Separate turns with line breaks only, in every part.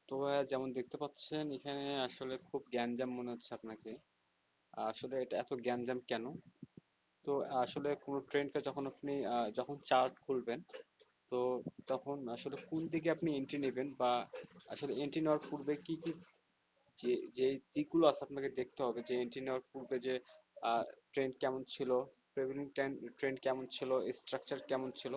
তো ভাইয়া যেমন দেখতে পাচ্ছেন এখানে আসলে খুব গ্যাঞ্জাম মনে হচ্ছে আপনাকে। আসলে এটা এত গ্যাঞ্জাম কেন? তো আসলে কোনো ট্রেন্ডকে যখন আপনি যখন চার্ট খুলবেন, তো তখন আসলে কোন দিকে আপনি এন্ট্রি নেবেন, বা আসলে এন্ট্রি নেওয়ার পূর্বে কি কি যে যে দিকগুলো আছে আপনাকে দেখতে হবে, যে এন্ট্রি নেওয়ার পূর্বে যে ট্রেন্ড কেমন ছিল, প্রেভিলিং ট্রেন্ড কেমন ছিল, স্ট্রাকচার কেমন ছিল।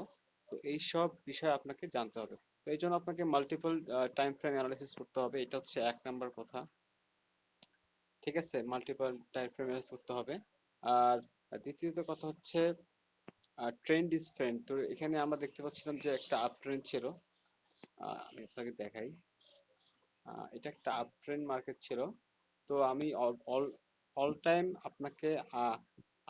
তো এই সব বিষয় আপনাকে জানতে হবে। তো এই জন্য আপনাকে মাল্টিপল টাইম ফ্রেম অ্যানালাইসিস করতে হবে, এটা হচ্ছে এক নাম্বার কথা। ঠিক আছে, মাল্টিপল টাইম ফ্রেম অ্যানালাইসিস করতে হবে। আর দ্বিতীয়ত কথা হচ্ছে ট্রেন্ড ইজ ফ্রেন্ড। তো এখানে আমরা দেখতে পাচ্ছিলাম যে একটা আপ ট্রেন্ড ছিল। আমি আপনাকে দেখাই। এটা একটা আপ ট্রেন্ড মার্কেট ছিল। তো আমি অল অল অল টাইম আপনাকে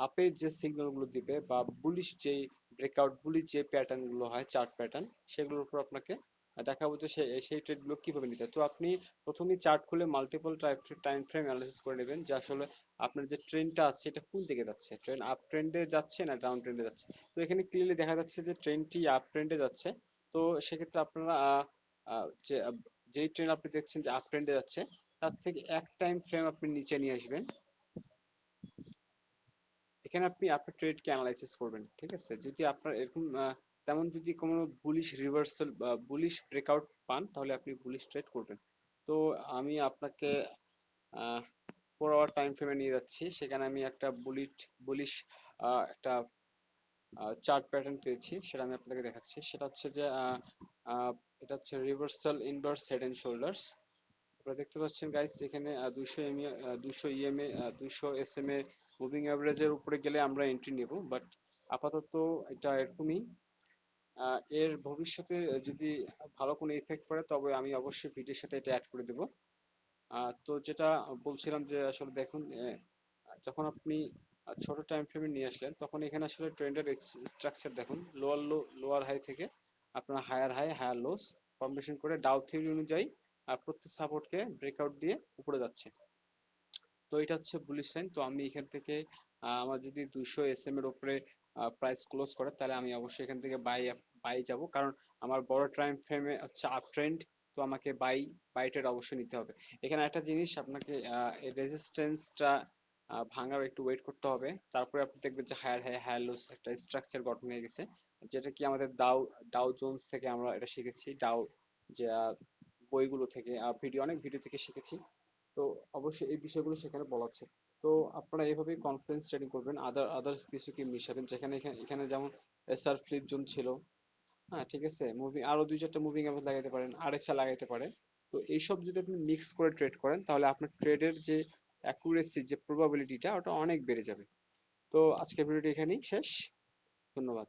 আপে যে সিগন্যালগুলো দিবে বা বুলিশ যেই ব্রেকআউট, বুলিশ যে প্যাটার্নগুলো হয়, চার্ট প্যাটার্ন, সেগুলোর উপর আপনাকে দেখাবো যে সেই ট্রেডগুলো কীভাবে নিতে হয়। তো আপনি প্রথমেই চার্ট খুলে মাল্টিপল টাইম ফ্রেম অ্যানালাইসিস করে নেবেন যে আসলে আপনার যে ট্রেন্ডটা আছে এটা কোন দিকে যাচ্ছে, ট্রেন্ড আপ ট্রেন্ডে যাচ্ছে না ডাউন ট্রেন্ডে যাচ্ছে। তো এখানে ক্লিয়ারলি দেখা যাচ্ছে যে ট্রেন্ডটি আপ ট্রেন্ডে যাচ্ছে। তো সেক্ষেত্রে আপনারা যে যেই ট্রেন্ড আপনি দেখছেন যে আপ ট্রেন্ডে যাচ্ছে, তার থেকে এক টাইম ফ্রেম আপনি নিচে নিয়ে আসবেন। এখানে আপনি আপনার ট্রেডকে অ্যানালাইসিস করবেন। ঠিক আছে, যদি আপনার এরকম তেমন যদি কোনো বুলিশ রিভার্সাল বা বুলিশ ব্রেকআউট পান, তাহলে আপনি বুলিশ ট্রেড করবেন। তো আমি আপনাকে 4 আওয়ার টাইম ফ্রেমে নিয়ে যাচ্ছি। সেখানে আমি একটা বুলিশ একটা চার্ট প্যাটার্ন পেয়েছি, সেটা আমি আপনাকে দেখাচ্ছি। সেটা হচ্ছে যে আহ, এটা হচ্ছে reversal inverse head and shoulders. আপনারা দেখতে পাচ্ছেন গাইস, এখানে 200 এমএ, 200 ইএমএ, 200 এসএমএ মুভিং অ্যাভারেজের উপরে গেলে আমরা এন্ট্রি নেব। বাট আপাতত এটা এরকমই। এর ভবিষ্যতে যদি ভালো কোনো ইফেক্ট পড়ে, তবে আমি অবশ্যই ভিডিওর সাথে এটা অ্যাড করে দেবো। তো যেটা বলছিলাম যে আসলে দেখুন, যখন আপনি ছোট টাইম ফ্রেমে নিয়ে আসলেন, তখন এখানে আসলে ট্রেন্ডের স্ট্রাকচার দেখুন। লোয়ার হাই থেকে আপনার higher high higher lows formation করে ডাউ থিওরি অনুযায়ী প্রত্যেক সাপোর্টকে ব্রেকআউট দিয়ে উপরে যাচ্ছে। তো এটা হচ্ছে বুলিশ সাইন। তো আমি এখান থেকে আমার যদি 200 এসএম এর উপরে প্রাইস ক্লোজ করে, তাহলে আমি অবশ্যই এখান থেকে বাই যাব, কারণ আমার বড় টাইম ফ্রেমে হচ্ছে আপ ট্রেন্ড। তো আমাকে বাই ট্রেড অবশ্যই নিতে হবে। এখানে একটা জিনিস আপনাকে এই রেজিস্ট্যান্সটা ভাঙার একটু ওয়েট করতে হবে। তারপরে আপনি দেখবেন যে হায়ার হাই হায়ার লোস একটা স্ট্রাকচার গঠন হয়ে গেছে, যেটা কি আমাদের ডাউ জোন্স থেকে আমরা এটা শিখেছি, ডাউ যে বইগুলো থেকে, অনেক ভিডিও থেকে শিখেছি। তো অবশ্যই এই বিষয়গুলো সেখানে বলা হচ্ছে। তো আপনারা এভাবেই কনফিডেন্স ট্রেডিং করবেন। আদার্স কিছু কি মিশাবেন, যেখানে এখানে এখানে যেমন এসআর ফ্লিপ জোন ছিল। হ্যাঁ, ঠিক আছে, মুভিং আরো 2-4টা মুভিং অ্যাভারেজ লাগাইতে পারেন, আরএসআর লাগাইতে পারেন। তো এইসব যদি আপনি মিক্স করে ট্রেড করেন, তাহলে আপনার ট্রেডের যে অ্যাকুরেসি, যে প্রবাবিলিটিটা, ওটা অনেক বেড়ে যাবে। তো আজকের ভিডিওটি এখানেই শেষ। ধন্যবাদ।